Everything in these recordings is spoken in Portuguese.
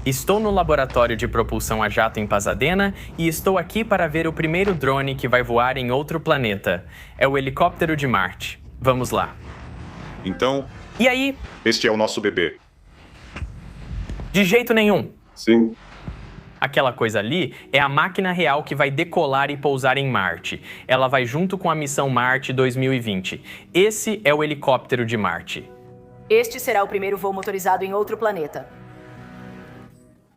Estou no laboratório de propulsão a jato em Pasadena e estou aqui para ver o primeiro drone que vai voar em outro planeta. É o helicóptero de Marte. Vamos lá. Então, E aí? este é o nosso bebê. De jeito nenhum. Sim. Aquela coisa ali é a máquina real que vai decolar e pousar em Marte. Ela vai junto com a missão Marte 2020. Esse é o helicóptero de Marte. Este será o primeiro voo motorizado em outro planeta.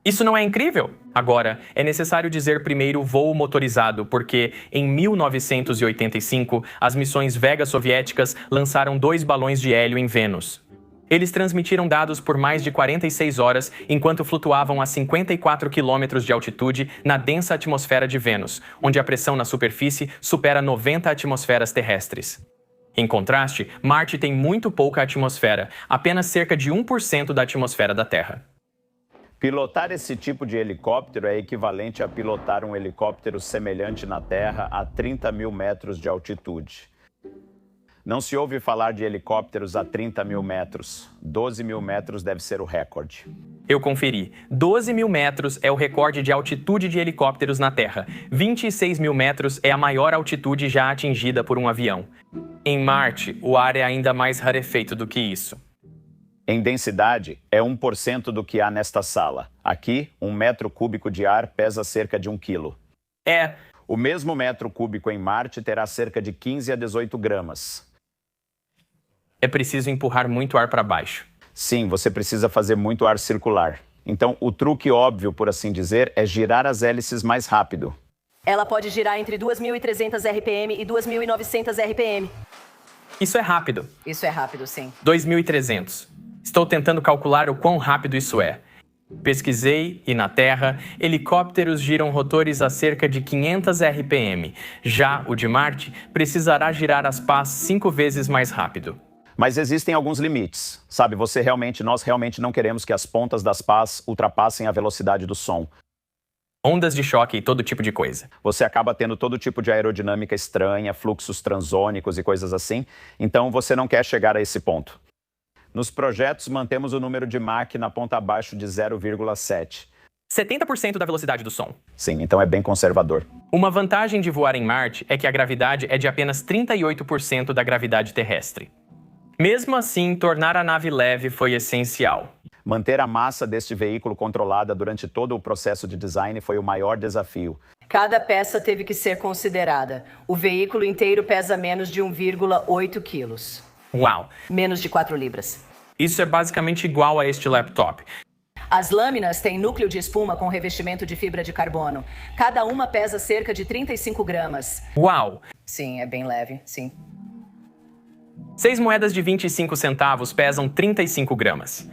Isso não é incrível? Agora, é necessário dizer primeiro voo motorizado, porque em 1985, as missões Vega soviéticas lançaram 2 balões de hélio em Vênus. Eles transmitiram dados por mais de 46 horas enquanto flutuavam a 54 quilômetros de altitude na densa atmosfera de Vênus, onde a pressão na superfície supera 90 atmosferas terrestres. Em contraste, Marte tem muito pouca atmosfera, apenas cerca de 1% da atmosfera da Terra. Pilotar esse tipo de helicóptero é equivalente a pilotar um helicóptero semelhante na Terra a 30 mil metros de altitude. Não se ouve falar de helicópteros a 30 mil metros. 12 mil metros deve ser o recorde. Eu conferi. 12 mil metros é o recorde de altitude de helicópteros na Terra. 26 mil metros é a maior altitude já atingida por um avião. Em Marte, o ar é ainda mais rarefeito do que isso. Em densidade, é 1% do que há nesta sala. Aqui, 1 metro cúbico de ar pesa cerca de 1 quilo. O mesmo metro cúbico em Marte terá cerca de 15 a 18 gramas. É preciso empurrar muito ar para baixo. Sim, você precisa fazer muito ar circular. Então, o truque óbvio, por assim dizer, é girar as hélices mais rápido. Ela pode girar entre 2.300 RPM e 2.900 RPM. Isso é rápido. Isso é rápido, sim. 2.300. Estou tentando calcular o quão rápido isso é. Pesquisei e na Terra, helicópteros giram rotores a cerca de 500 RPM. Já o de Marte precisará girar as pás 5 vezes mais rápido. Mas existem alguns limites. Sabe, nós realmente não queremos que as pontas das pás ultrapassem a velocidade do som. Ondas de choque e todo tipo de coisa. Você acaba tendo todo tipo de aerodinâmica estranha, fluxos transônicos e coisas assim. Então você não quer chegar a esse ponto. Nos projetos, mantemos o número de Mach na ponta abaixo de 0,7. 70% da velocidade do som. Sim, então é bem conservador. Uma vantagem de voar em Marte é que a gravidade é de apenas 38% da gravidade terrestre. Mesmo assim, tornar a nave leve foi essencial. Manter a massa deste veículo controlada durante todo o processo de design foi o maior desafio. Cada peça teve que ser considerada. O veículo inteiro pesa menos de 1,8 quilos. Uau! Menos de 4 libras. Isso é basicamente igual a este laptop. As lâminas têm núcleo de espuma com revestimento de fibra de carbono. Cada uma pesa cerca de 35 gramas. Uau! Sim, é bem leve, sim. 6 moedas de 25 centavos pesam 35 gramas.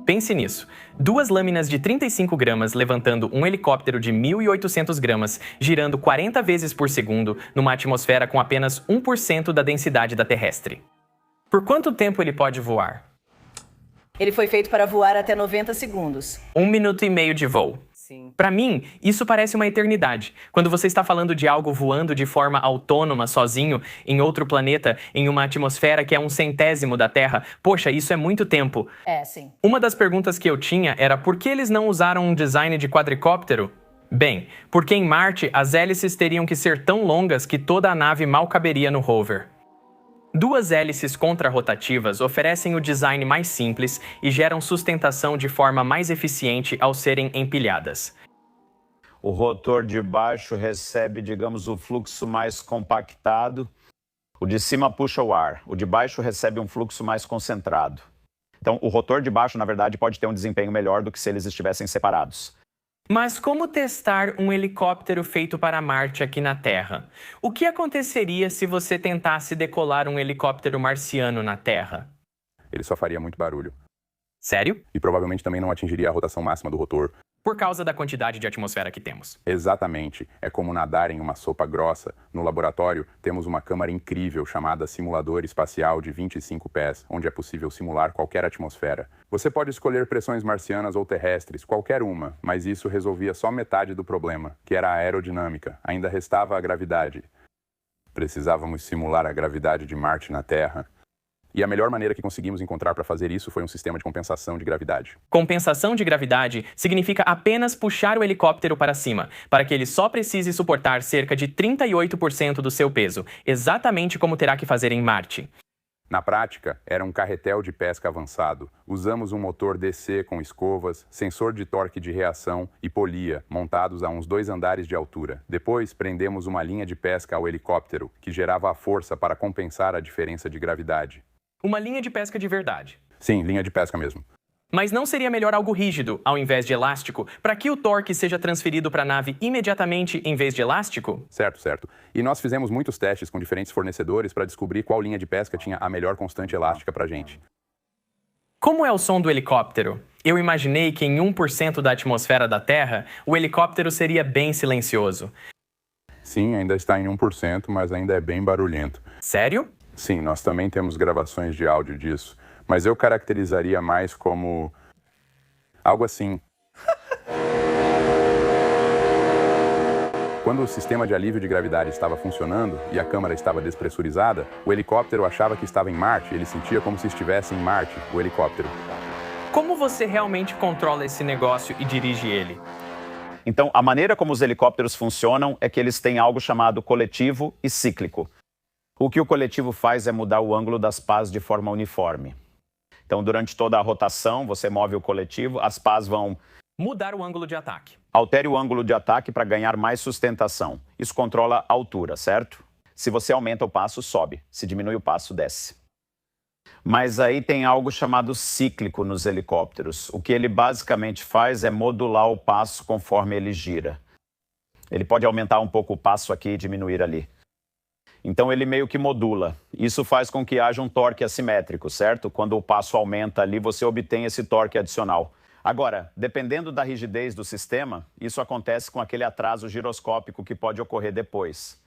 Pense nisso. 2 lâminas de 35 gramas levantando um helicóptero de 1.800 gramas, girando 40 vezes por segundo numa atmosfera com apenas 1% da densidade da terrestre. Por quanto tempo ele pode voar? Ele foi feito para voar até 90 segundos. 1 minuto e meio de voo. Sim. Para mim, isso parece uma eternidade. Quando você está falando de algo voando de forma autônoma, sozinho, em outro planeta, em uma atmosfera que é 1/100º da Terra, poxa, isso é muito tempo. É, sim. Uma das perguntas que eu tinha era por que eles não usaram um design de quadricóptero? Bem, porque em Marte as hélices teriam que ser tão longas que toda a nave mal caberia no rover. 2 hélices contrarrotativas oferecem o design mais simples e geram sustentação de forma mais eficiente ao serem empilhadas. O rotor de baixo recebe, digamos, o fluxo mais compactado. O de cima puxa o ar. O de baixo recebe um fluxo mais concentrado. Então, o rotor de baixo, na verdade, pode ter um desempenho melhor do que se eles estivessem separados. Mas como testar um helicóptero feito para Marte aqui na Terra? O que aconteceria se você tentasse decolar um helicóptero marciano na Terra? Ele só faria muito barulho. Sério? E provavelmente também não atingiria a rotação máxima do rotor. Por causa da quantidade de atmosfera que temos. Exatamente. É como nadar em uma sopa grossa. No laboratório, temos uma câmara incrível chamada Simulador Espacial de 25 pés, onde é possível simular qualquer atmosfera. Você pode escolher pressões marcianas ou terrestres, qualquer uma, mas isso resolvia só metade do problema, que era a aerodinâmica. Ainda restava a gravidade. Precisávamos simular a gravidade de Marte na Terra. E a melhor maneira que conseguimos encontrar para fazer isso foi um sistema de compensação de gravidade. Compensação de gravidade significa apenas puxar o helicóptero para cima, para que ele só precise suportar cerca de 38% do seu peso, exatamente como terá que fazer em Marte. Na prática, era um carretel de pesca avançado. Usamos um motor DC com escovas, sensor de torque de reação e polia, montados a uns 2 andares de altura. Depois, prendemos uma linha de pesca ao helicóptero, que gerava a força para compensar a diferença de gravidade. Uma linha de pesca de verdade. Sim, linha de pesca mesmo. Mas não seria melhor algo rígido, ao invés de elástico, para que o torque seja transferido para a nave imediatamente em vez de elástico? Certo, certo. E nós fizemos muitos testes com diferentes fornecedores para descobrir qual linha de pesca tinha a melhor constante elástica para a gente. Como é o som do helicóptero? Eu imaginei que em 1% da atmosfera da Terra, o helicóptero seria bem silencioso. Sim, ainda está em 1%, mas ainda é bem barulhento. Sério? Sim, nós também temos gravações de áudio disso. Mas eu caracterizaria mais como algo assim. Quando o sistema de alívio de gravidade estava funcionando e a câmara estava despressurizada, o helicóptero achava que estava em Marte, ele sentia como se estivesse em Marte, o helicóptero. Como você realmente controla esse negócio e dirige ele? Então, a maneira como os helicópteros funcionam é que eles têm algo chamado coletivo e cíclico. O que o coletivo faz é mudar o ângulo das pás de forma uniforme. Então, durante toda a rotação, você move o coletivo, as pás vão mudar o ângulo de ataque. Altere o ângulo de ataque para ganhar mais sustentação. Isso controla a altura, certo? Se você aumenta o passo, sobe. Se diminui o passo, desce. Mas aí tem algo chamado cíclico nos helicópteros. O que ele basicamente faz é modular o passo conforme ele gira. Ele pode aumentar um pouco o passo aqui e diminuir ali. Então ele meio que modula. Isso faz com que haja um torque assimétrico, certo? Quando o passo aumenta ali, você obtém esse torque adicional. Agora, dependendo da rigidez do sistema, isso acontece com aquele atraso giroscópico que pode ocorrer depois.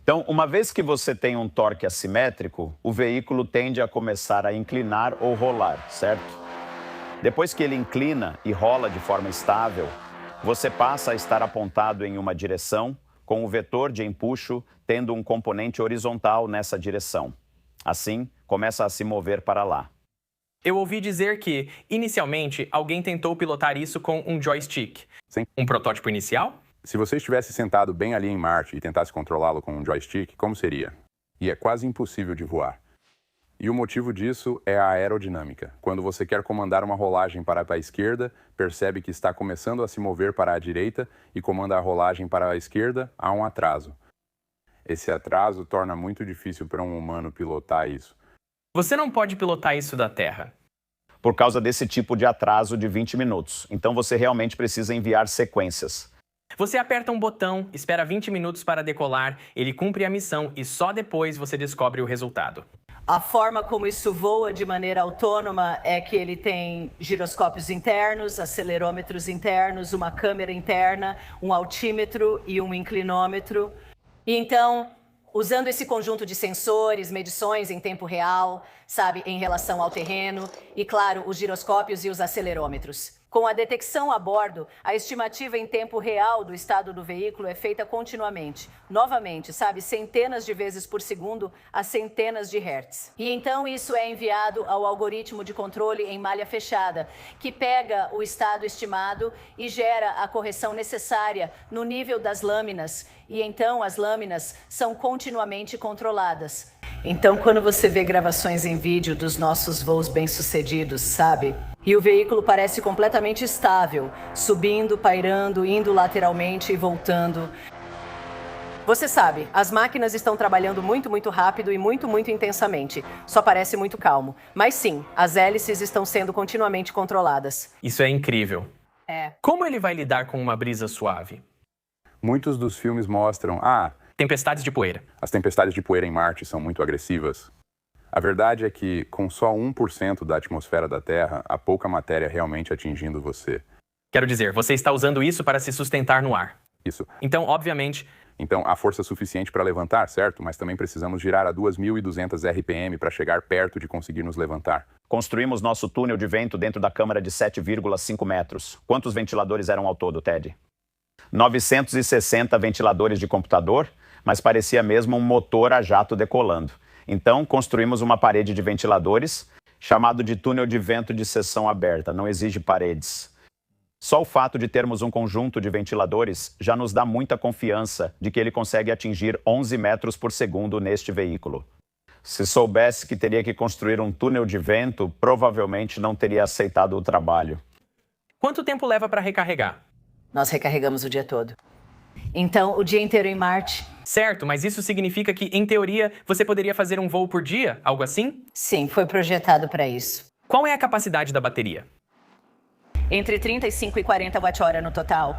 Então, uma vez que você tem um torque assimétrico, o veículo tende a começar a inclinar ou rolar, certo? Depois que ele inclina e rola de forma estável, você passa a estar apontado em uma direção, com o vetor de empuxo tendo um componente horizontal nessa direção. Assim, começa a se mover para lá. Eu ouvi dizer que, inicialmente, alguém tentou pilotar isso com um joystick. Sim. Um protótipo inicial? Se você estivesse sentado bem ali em Marte e tentasse controlá-lo com um joystick, como seria? E é quase impossível de voar. E o motivo disso é a aerodinâmica. Quando você quer comandar uma rolagem para a esquerda, percebe que está começando a se mover para a direita e comanda a rolagem para a esquerda, há um atraso. Esse atraso torna muito difícil para um humano pilotar isso. Você não pode pilotar isso da Terra. Por causa desse tipo de atraso de 20 minutos. Então você realmente precisa enviar sequências. Você aperta um botão, espera 20 minutos para decolar, ele cumpre a missão e só depois você descobre o resultado. A forma como isso voa de maneira autônoma é que ele tem giroscópios internos, acelerômetros internos, uma câmera interna, um altímetro e um inclinômetro. E então, usando esse conjunto de sensores, medições em tempo real, sabe, em relação ao terreno, e claro, os giroscópios e os acelerômetros. Com a detecção a bordo, a estimativa em tempo real do estado do veículo é feita continuamente. Novamente, sabe, centenas de vezes por segundo a centenas de hertz. E então isso é enviado ao algoritmo de controle em malha fechada, que pega o estado estimado e gera a correção necessária no nível das lâminas. E então as lâminas são continuamente controladas. Então, quando você vê gravações em vídeo dos nossos voos bem-sucedidos, sabe? E o veículo parece completamente estável, subindo, pairando, indo lateralmente e voltando. Você sabe, as máquinas estão trabalhando muito rápido e muito intensamente. Só parece muito calmo. Mas sim, as hélices estão sendo continuamente controladas. Isso é incrível. É. Como ele vai lidar com uma brisa suave? Muitos dos filmes mostram, Tempestades de poeira. as tempestades de poeira em Marte são muito agressivas. A verdade é que, com só 1% da atmosfera da Terra, há pouca matéria realmente atingindo você. Quero dizer, você está usando isso para se sustentar no ar. Isso. Então, obviamente, Então, há força suficiente para levantar, certo? Mas também precisamos girar a 2.200 RPM para chegar perto de conseguir nos levantar. Construímos nosso túnel de vento dentro da câmara de 7,5 metros. Quantos ventiladores eram ao todo, Ted? 960 ventiladores de computador, mas parecia mesmo um motor a jato decolando. Então, construímos uma parede de ventiladores, chamado de túnel de vento de seção aberta, não exige paredes. Só o fato de termos um conjunto de ventiladores já nos dá muita confiança de que ele consegue atingir 11 metros por segundo neste veículo. Se soubesse que teria que construir um túnel de vento, provavelmente não teria aceitado o trabalho. Quanto tempo leva para recarregar? Nós recarregamos o dia todo. Então, o dia inteiro em Marte? Certo, mas isso significa que, em teoria, você poderia fazer um voo por dia? Algo assim? Sim, foi projetado para isso. Qual é a capacidade da bateria? Entre 35 e 40 watt-hora no total.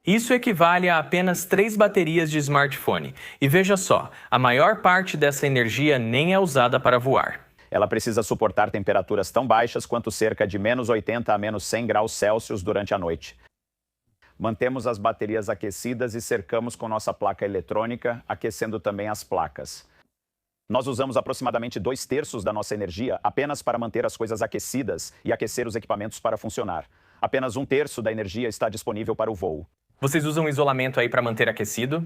Isso equivale a apenas 3 baterias de smartphone. E veja só, a maior parte dessa energia nem é usada para voar. Ela precisa suportar temperaturas tão baixas quanto cerca de menos 80 a menos 100 graus Celsius durante a noite. Mantemos as baterias aquecidas e cercamos com nossa placa eletrônica, aquecendo também as placas. Nós usamos aproximadamente 2/3 da nossa energia apenas para manter as coisas aquecidas e aquecer os equipamentos para funcionar. Apenas 1/3 da energia está disponível para o voo. Vocês usam isolamento aí para manter aquecido?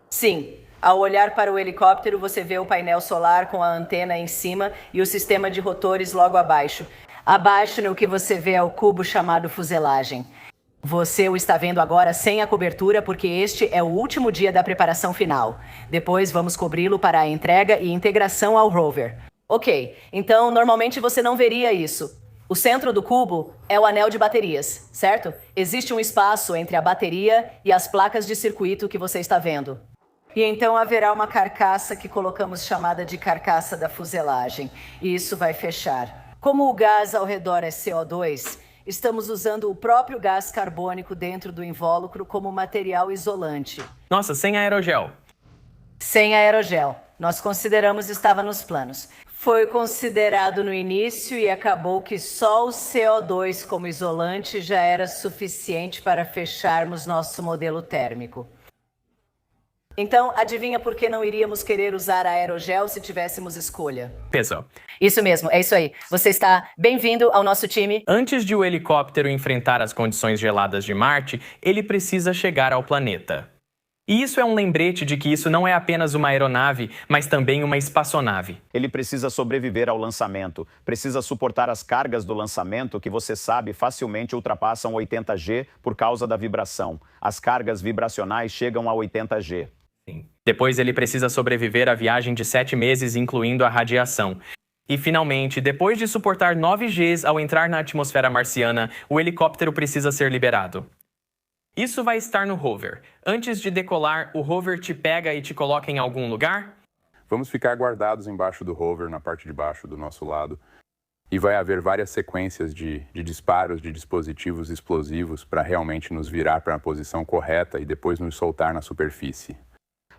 Sim. Ao olhar para o helicóptero, você vê o painel solar com a antena em cima e o sistema de rotores logo abaixo. Abaixo, no que você vê é o cubo chamado fuselagem. Você o está vendo agora sem a cobertura porque este é o último dia da preparação final. Depois vamos cobri-lo para a entrega e integração ao rover. Ok, então normalmente você não veria isso. O centro do cubo é o anel de baterias, certo? Existe um espaço entre a bateria e as placas de circuito que você está vendo. E então haverá uma carcaça que colocamos chamada de carcaça da fuselagem. E isso vai fechar. Como o gás ao redor é CO2, estamos usando o próprio gás carbônico dentro do invólucro como material isolante. Nossa, sem aerogel. Sem aerogel. Nós consideramos estava nos planos. Foi considerado no início e acabou que só o CO2 como isolante já era suficiente para fecharmos nosso modelo térmico. Então, adivinha por que não iríamos querer usar aerogel se tivéssemos escolha? Pessoal, Isso mesmo, é isso aí. Você está bem-vindo ao nosso time. antes de o helicóptero enfrentar as condições geladas de Marte, ele precisa chegar ao planeta. E isso é um lembrete de que isso não é apenas uma aeronave, mas também uma espaçonave. Ele precisa sobreviver ao lançamento, precisa suportar as cargas do lançamento que você sabe facilmente ultrapassam 80G por causa da vibração. As cargas vibracionais chegam a 80G. Depois ele precisa sobreviver à viagem de 7 meses, incluindo a radiação. E finalmente, depois de suportar 9 Gs ao entrar na atmosfera marciana, o helicóptero precisa ser liberado. Isso vai estar no rover. Antes de decolar, o rover te pega e te coloca em algum lugar? Vamos ficar guardados embaixo do rover, na parte de baixo do nosso lado. E vai haver várias sequências de disparos de dispositivos explosivos para realmente nos virar para a posição correta e depois nos soltar na superfície.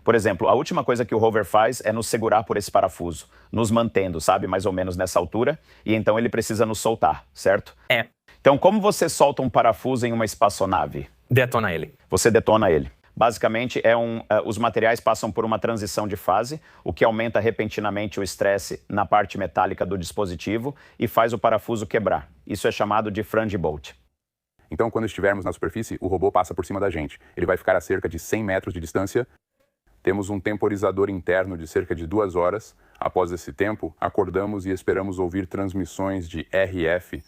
Por exemplo, a última coisa que o rover faz é nos segurar por esse parafuso, nos mantendo, sabe, mais ou menos nessa altura, e então ele precisa nos soltar, certo? É. Então, como você solta um parafuso em uma espaçonave? Detona ele. Você detona ele. Basicamente, os materiais passam por uma transição de fase, o que aumenta repentinamente o estresse na parte metálica do dispositivo e faz o parafuso quebrar. Isso é chamado de Frange Bolt. Então, quando estivermos na superfície, o robô passa por cima da gente. Ele vai ficar a cerca de 100 metros de distância. Temos um temporizador interno de cerca de 2 horas. Após esse tempo, acordamos e esperamos ouvir transmissões de RF.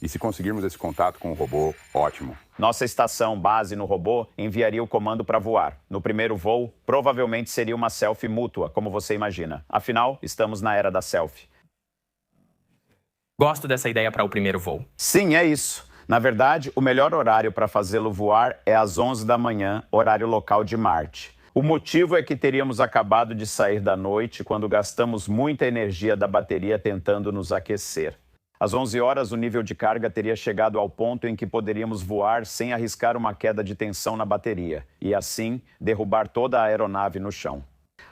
E se conseguirmos esse contato com o robô, ótimo. Nossa estação base no robô enviaria o comando para voar. No primeiro voo, provavelmente seria uma selfie mútua, como você imagina. Afinal, estamos na era da selfie. Gosto dessa ideia para o primeiro voo. Sim, é isso. Na verdade, o melhor horário para fazê-lo voar é às 11 da manhã, horário local de Marte. O motivo é que teríamos acabado de sair da noite quando gastamos muita energia da bateria tentando nos aquecer. Às 11 horas, o nível de carga teria chegado ao ponto em que poderíamos voar sem arriscar uma queda de tensão na bateria e, assim, derrubar toda a aeronave no chão.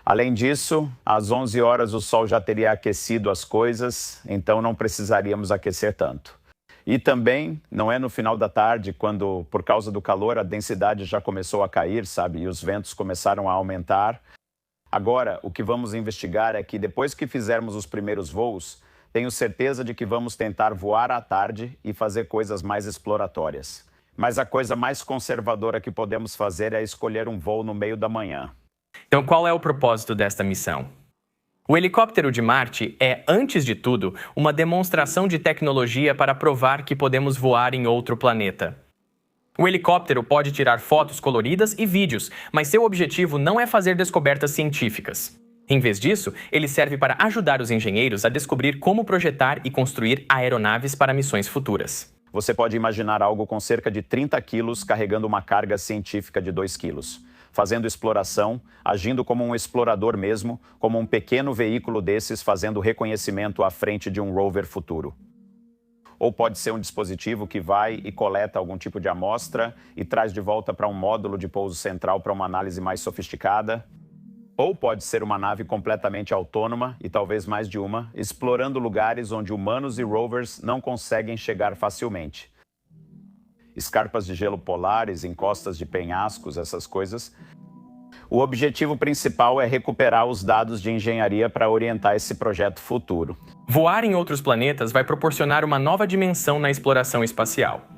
Além disso, às 11 horas o sol já teria aquecido as coisas, então não precisaríamos aquecer tanto. E também, não é no final da tarde, quando, por causa do calor, a densidade já começou a cair, sabe? E os ventos começaram a aumentar. Agora, o que vamos investigar é que depois que fizermos os primeiros voos, tenho certeza de que vamos tentar voar à tarde e fazer coisas mais exploratórias. Mas a coisa mais conservadora que podemos fazer é escolher um voo no meio da manhã. Então, qual é o propósito desta missão? O helicóptero de Marte é, antes de tudo, uma demonstração de tecnologia para provar que podemos voar em outro planeta. O helicóptero pode tirar fotos coloridas e vídeos, mas seu objetivo não é fazer descobertas científicas. Em vez disso, ele serve para ajudar os engenheiros a descobrir como projetar e construir aeronaves para missões futuras. Você pode imaginar algo com cerca de 30 quilos carregando uma carga científica de 2 quilos, fazendo exploração, agindo como um explorador mesmo, como um pequeno veículo desses fazendo reconhecimento à frente de um rover futuro. Ou pode ser um dispositivo que vai e coleta algum tipo de amostra e traz de volta para um módulo de pouso central para uma análise mais sofisticada. Ou pode ser uma nave completamente autônoma, e talvez mais de uma, explorando lugares onde humanos e rovers não conseguem chegar facilmente. Escarpas de gelo polares, encostas de penhascos, essas coisas. O objetivo principal é recuperar os dados de engenharia para orientar esse projeto futuro. Voar em outros planetas vai proporcionar uma nova dimensão na exploração espacial.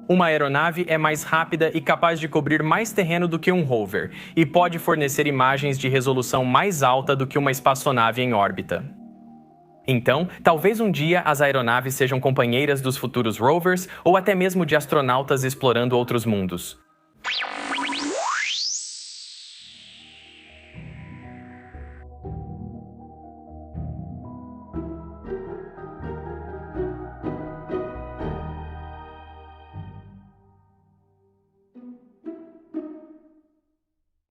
Uma aeronave é mais rápida e capaz de cobrir mais terreno do que um rover, e pode fornecer imagens de resolução mais alta do que uma espaçonave em órbita. Então, talvez um dia as aeronaves sejam companheiras dos futuros rovers ou até mesmo de astronautas explorando outros mundos.